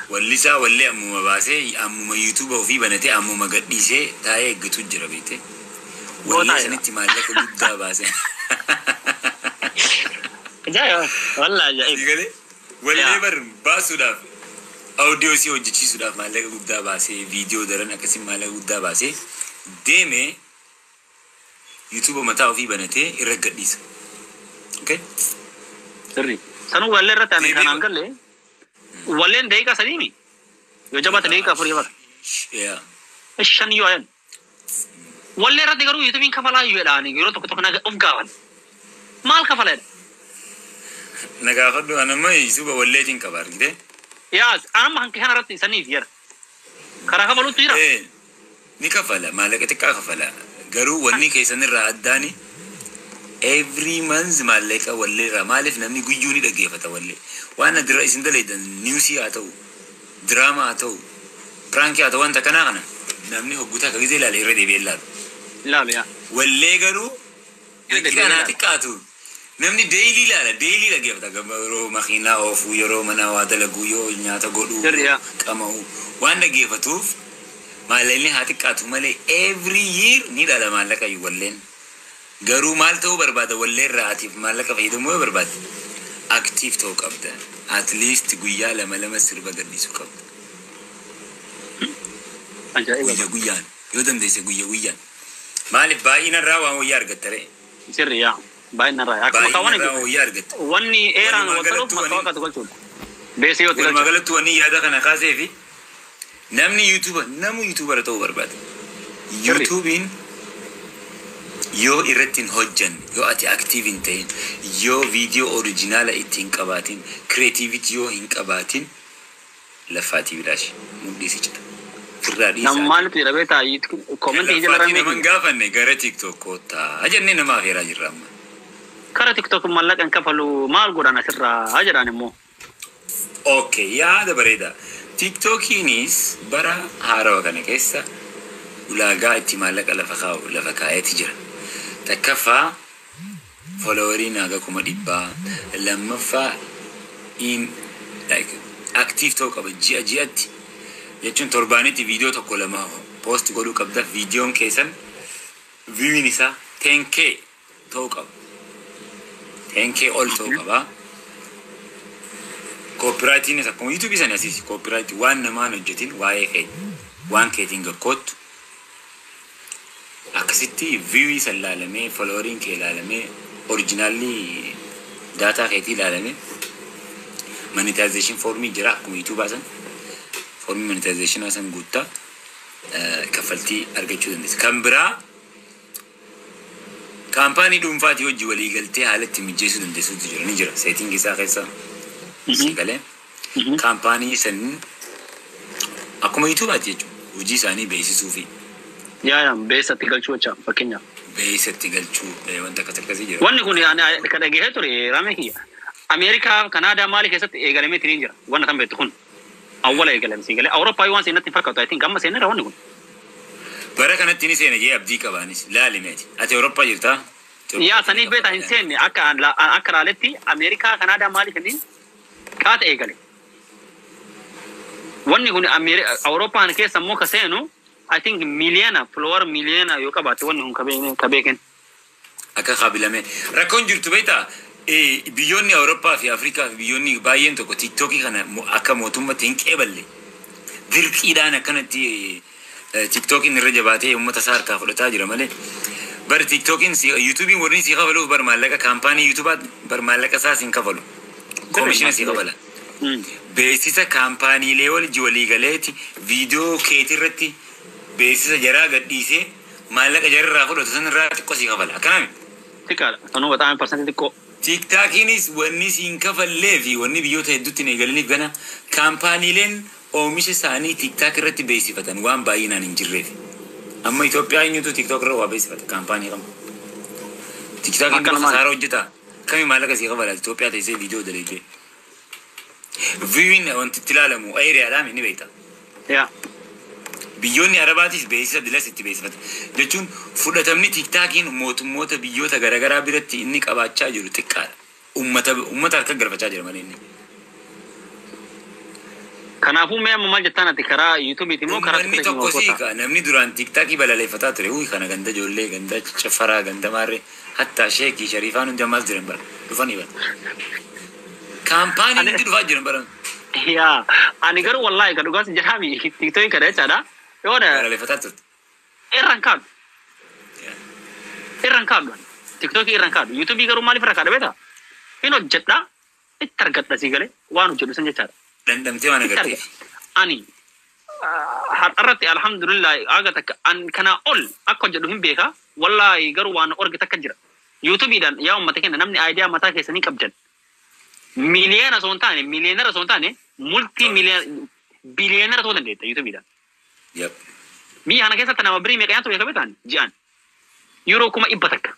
واللسا واللي أمو مباسي أمو يوتيوب وفي بنتي أمو مقديسي تاي قتو جربيتي واللي سنتي مالك قد باسي جاي والله جاي واللي بر باسو داف أوديو سي وجيتشي سوداف مالك قد باسي فيديو درن أكسي مالك قد باسي ديمي يوتيوب متاو في بنتي إرقديس أوكي سري سنو والله رتاني كان أنقل لي والله ديكا سليمي يجبت ديكا فريبر يا الشن يوين والله رد يقولوا يتبين كفلا يلاني يقولوا تكتبنا أفقاً مال كفلا نقافدو أنا ما يسوق والله تين كبار كده يا أنا ما هنك هنا رد سني فير كراها بلو تيرا إيه نكفلا مالك تكافلا قالوا وني كيسن الراداني every month مالك والله مالف نمني جوجوني دقيقة والله وأنا درا سندل إذا نيوسي أتو دراما أتو برانكي أتو أنت كنا نمني هو قطع كذي لا ليرة دي بيلا لا لا والله قالوا كنا تكاتو نمني daily دقيقة كم مخينا أوفو يرو منا وادل جويو نياتا قولو كماو وأنا دقيقة توف مالني هاتكاتو مالي every year نيدا لا مالك يولين قالوا مالته برباد والله راتيف مالك في دموع برباد active توك أبدا at least جويا لما سربا قديسو كابدا جويا يودم ديسه جويا مالك باينا راوا ويار قتري سريع باينا راوا باينا راوا ويار قت واني إيران وطلب ما تقول شو بيسيو تقول ما قلت واني هذا كان خاسي في نمني يوتيوبر تو برباد يوتيوبين يو إرتين هجن يو أتي أكتيفين تين يو فيديو أوريجينال إتين كباتين كرياتيفيتي يو هين كباتين لفاتي بلاش مودي سيجتا فرادي نمال في ربيتا يت كومنت يجي لرامي نمان غافن غير تيك توك كوتا أجنني نما غير أجرام كره تيك توك مالك أنك فلو مال غورنا سرّا أجراني مو أوكي يا هذا بريدا تيك توك ينيس برا هارو كان كيسا ولا قاعد تمالك لفخاو لفكاية تجرا تكفى فولورين هذا كم ديبا لما فا إن like active talk about جيات يجون ترباني تي فيديو تقول ما post قولوا كبدا فيديو كيسن view نسا 10k talk about 10k all talk about copyright نسا كم يوتيوب بيسان يسيس copyright وان ما نجتين واي كي وان كيتينغ كوت أكسيتي فيوي سلالمي فلورين كلالمي أوريجينالي داتا كيتي لالمي monetization فورمي جرا كم يوتيوب أصلا فورمي monetization أصلا قطة كفلتي أرجعوا دندس كامبرا كامباني دوم فاتي وجه ولي قلتي حالة تمجيسو دندسو تجرا نجرا سيتين كيسا خيسا سيكالي كامباني سن أكو يوتيوب أتيجو وجي ساني بيسي سوفي يا بيس تقلشوا أشا فكينيا بيس تقلشوا وانت كتكسي جرا واني كوني أنا كده جهة تري رامي هي أمريكا كندا مالك هسه إيجالمي ترينجرا وانا تام بيتكون أول إيجالمي سيجالي أوروبا يوان سينة تفرق أوتايتين كم سينة رواني كون برا كانت تني سينة جي أبدي كبانيس لا لميت أتى أوروبا جرتا يا سني بيت إنسان أكرالتي أمريكا كندا مالك هنين كات إيجالي واني كوني أوروبا أنا كيس سموه كسينو I think million يوكا باتوان هم كبيكن أكا قابلة ركون جرتو بيتا بيوني أوروبا في أفريقيا بيوني باين توكو تيك توكي كان أكا موتوما تنك إبالي ذلك إذا أنا كانت تيك توكي نرجباتي يوم تسار كافلو تاجر مالي بر تيك توكي يوتيوبي ورني سيخا فلو بر مالكا كامباني يوتيوبات بر مالكا ساسين كفلو كوميشن سيخا فلا بيسيسا كامباني ليول جولي غاليتي فيديو كيتي رتي بيسيسا جرا قديسي مالكا جرا راخلو تسن راتي قصي غفلا كنامي تكالا أنو بتاعي برسنتي تكو تيك تاكينيس وني سينكفل ليفي وني بيوتا يدوتين يقلني بغنا كامباني لين أو مش ساني تيك تاك رتي بيسي فتن وان باينا ننجرفي أما إثيوبيا ينتو تيك توك روا بيسي فتن كامباني كم تيك تاك إنتو خسارة وجتا كمي مالكا سيغفل إثيوبيا تيسي فيديو دليجي فيوين وانت تلالمو أي ريالامي نبيتا يا بيوني عرباتيس بيسا دلس بيسا فتن لچون فلتمني تيك تاكين موت بيوتا غرغرا بيرتي إنك أباچا جرو تكال أمتا أركا غرفا جرو ماليني Kanaafuu mee amma maal jettaan ati karaa yuutuubiiti moo karaa Namni tokko siika namni duraan tiktaakii balaleeffataa ture uyi kana ganda ijoollee ganda cafaraa ganda maarree hattaa sheekii shariifaan hundi ammaas jiran bara dhufanii bara kaampaanii hundi dhufaa jiran bara yaa ani garuu wallaahi ka dhugaas jedhaami tiktookiin kana jechaadha yoona balaleeffataa turte irraan kaadhu tiktookii irraan kaadhu yuutuubii garuu maaliif irra kaadha beektaa hin hojjedhaa itti argadha sii galee waan hojjedhu san jechaadha. Dandamtee waan agarteef. Ani har'arratti alhamdulillah aga takka an kana ol akka hojjedhu hin beeka wallahi garuu waan orgi takka jira yuutuubiidhaan yaa uummata keenya namni aayidiyaa mataa keessanii qabdan miliyoona osoo hin taane miliyeenara osoo hin taane multi biliyeenara ta'uu dandeetta yuutuubiidhaan. Biyya kana keessatti nama birii meeqaantu beekame ta'an ji'aan yuuroo kuma dhibba takka.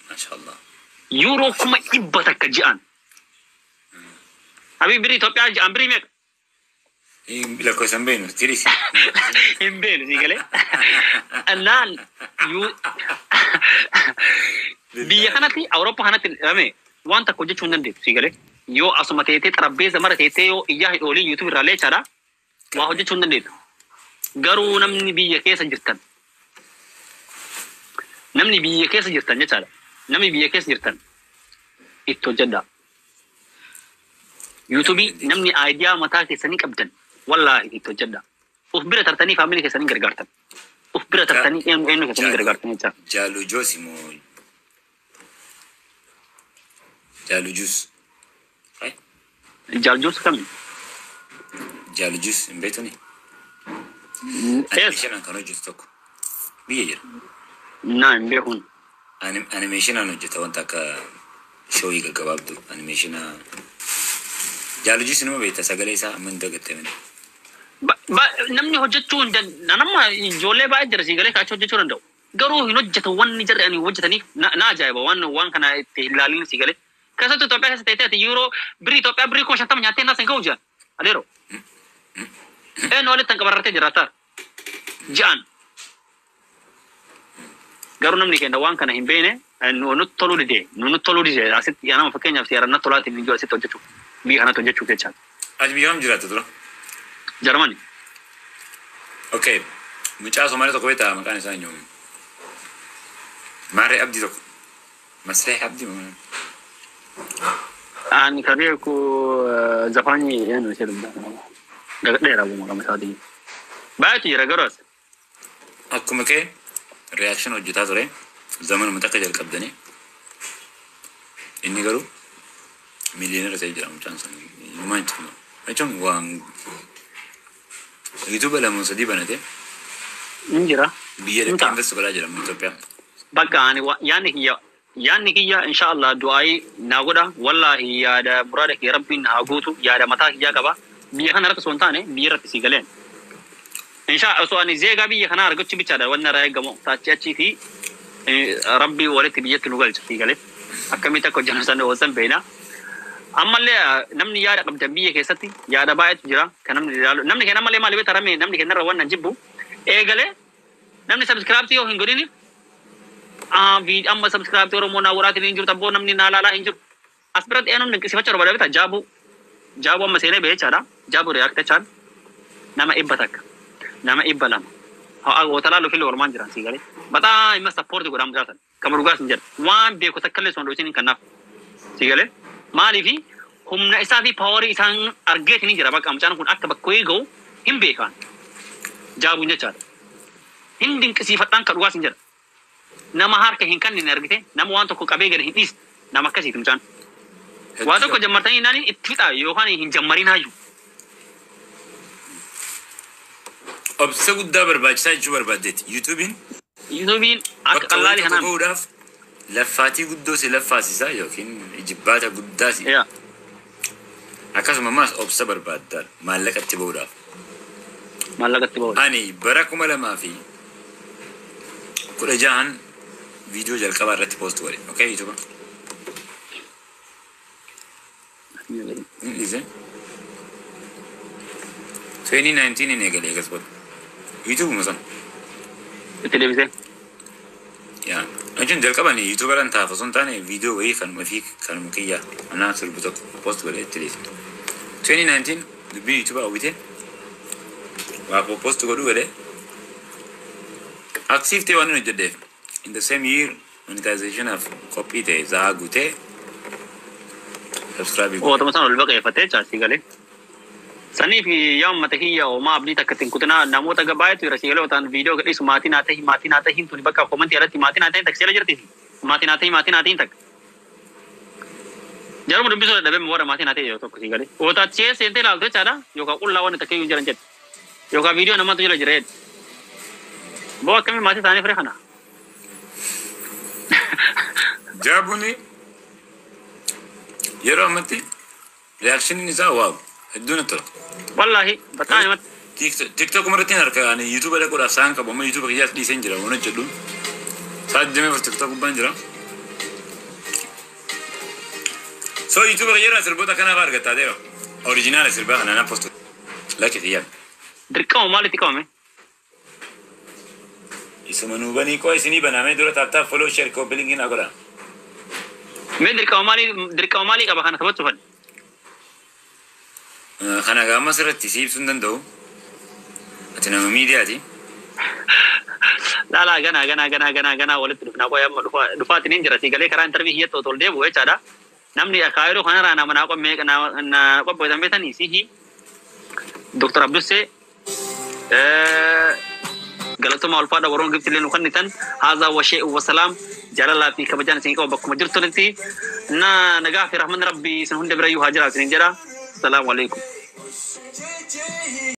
Mashaallah. Yuuroo kuma dhibba takka ji'aan. Habib biri Itoophiyaa ji'aan birii meeqa? Lakkoofsa hin beeknu tirisi. Hin beeknu sii galee. Annaan biyya kanatti Awurooppaa kanatti dhame waan takka hojjechuu hin dandeettu sii galee. Yoo asuma teetee xarabbeessa mara teetee yoo iyyaa hidhoolii yuutuub irraa leechaadha waa hojjechuu hin dandeettu. Garuu namni biyya keessa jirtan jechaadha. Namni biyya keessa jirtan itti hojjedhaa. Yuutuubii namni aayidiyaa mataa keessanii qabdan wallaahi itti hojjedhaa. Uf bira tartanii faamilii keessanii gargaartan. Uf bira tartanii eenyu keessanii gargaartan jechaadha. Jaalujoos immoo Jaalujuus. Jaalujuus kami? Jaalujuus hin beektuni? Animeeshinaan kan hojjetu tokko biyya jira. Naa hin beekun. Animeeshinaan hojjeta wanta akka shooyii gaggabaabdu animeeshinaa. Jaalujuus nama beekta sagalee isaa amma hin dagatamne. Namni hojjechuu hin danda'u. Nama ijoollee baay'ee jira sii galee kaachuu hojjechuu danda'u. Garuu hin hojjetu wanni jarri ani hojjetaniif na ajaa'iba waan kana itti ilaalin sii galee. Keessattuu Itoophiyaa keessa ta'ee ati yuuroo birii Itoophiyaa birii kuma 50 nyaattee naas hin ga'u jiran. Adeero. Eenyu walitti kan qabarratee jiraata. Ji'aan. Garuu namni keenya waan kana hin beekne nutti toluu didee asitti nama fakkeenyaaf siyaarannaa tolaatiin iyyuu asitti hojjechuu. Biyya kanatti hojjechuu jechaadha. Ati biyya kam jiraata tura? Jarmani. Okay. Mucaa Somaalee tokko beektaa maqaan isaa eenyu? Maaree Abdii tokko. Masree Abdii moo? Ani kadee ku zafaanyi eenyu ishee dubdaa. Dheeraa bu'uma qaba isaatii. Baay'eetu jira garuu as. Akkuma kee reaction hojjetaa ture zamanuma takka jalqabdanii inni garuu miliyeenara ta'ee jira mucaan sun yumaa hin cimu jechuun waan yuutuuba lamuun sadii banate hin jira biyya dhaqee investu godhaa jedhamu Itoophiyaa. Bakka ani yaanni kiyya inshaallah du'aayii naa godha wallaahi yaada muraada kee rabbiin haa guutu yaada mataa kiyyaa qaba biyya kana irratti osoo hin taane biyya irratti sii galeen. Osoo ani zeegaa biyya kanaa argachu bichaadha wanna irraa eegamu taachi achii fi rabbii walitti biyyatti nu galcha sii galee akkamitti akka hojjennu sana wasan beena. Ammallee namni yaada qabdan biyya keessatti yaada baay'eetu jira kan namni ilaalu namni keenya ammallee maali beektaa ramee namni keenya irra waan jibbu eegalee namni subscribe yoo hin godhini amma subscribe Oromoo naa waraatiin hin jiru tabboo namni naa laalaa hin jiru as biratti eenyuun dinqisiifachuu barbaada beektaa jaabu amma seenee beechaadha jaabu reaktachaan nama dhibba takka nama dhibba lama hoota laaluu fillee ormaan jiran sii galee bataa hima sappoortii godhaan mucaasan kama dhugaas hin jedha waan beeku takkallee son dho'isin hin kannaaf sii galee maaliifi humna isaa fi paawarii isaan argeetiin jira bakka mucaan kun akka bakka ga'u hin beekan jaabuun jechaadha hin dinqisiifadhaan ka dhugaas hin jedha nama harka hin kanneen argite nama waan tokko qabee gadi hin dhiisne nama akkasiiti mucaan waa tokko jammartanii naani itti fixaa yookaan hin jammarin hayyuu. Obsa guddaa barbaachisaa jechuu barbaaddeeti. Yuutuubiin akka qallaali kanaan bahuudhaaf laffaatii guddoo si laffaasisaa yookiin jibbaata guddaa si. Akkasuma ammaas obsa barbaaddaa maallaqatti bahuudhaaf. Ani bara 2016 viidiyoo jalqabaa irratti poost godhe. Okay, yuutuuba. Listen. 2019 in eegale eegas godhe. YouTube musan. Itti deebisee. Yaa. Achuun jalqabani YouTuberan taaf osoo hin taane viidiyoo wayii kanuma fi kanuma kiyyaa anaa sirbu tokko post godhe itti deebise. 2019 dubbii YouTube hawwite waa post godhu godhe active ta'e waan inni hojjedheef in the same year monetization of copy ta'e zaa guutee subscribe oo tama sana olba qeeffatee chaasii galee sanii fi yaa ummata kiyya oo maa abdii takka tinkutinaa namoota gabaayatu jira siigalee otaan viidiyoo gadhiisu maatii naa tahiin tuni bakka komantii irratti maatii naa tahiin takka seera jirti maatii naa tahiin takka jaruma dubbisuu dadhabee moora maatii naa tahi yoo tokko siigalee ootaat see seentee ilaaltu jechaadha yookaan qullaa waan takka iyyuu jiran jedhe yookaan viidiyoo namaatu jira jireedha boo akkamii maatii isaanii fire kana jaabuni yeroo ammatti reakshiiniin isaa waaw hedduun tura wallahi bataan mat TikTok marratti harka ani YouTube da qoda sanka bomma YouTube kiyas disen jira wono jedhu sajjame for TikTok ban jira so YouTube kiyara sirbota kana bargata dero original sirba kana na posto laki tiyan dirqama maalitti qabame isumanu bani ko isini baname dura tapta follow share copy link ina goda me dirqama mali qaba kana tabattu fan kana ga masarati sib sundan do atina media ti la gana walit dufna ko yamma dufa tinin jira si gale kara interview hiyya to tolde bo chada namni akayro khana rana mana ko me na ko bodan betan isihi Dr. Abdusse galatu ma alfada waron gibti lenu khanitan hadha wa shay wa salam jalala fi kabajan sin ko bakku majurtu nanti na naga fi rahman rabbi sun hunde brayu hajira sin jara assalamu alaikum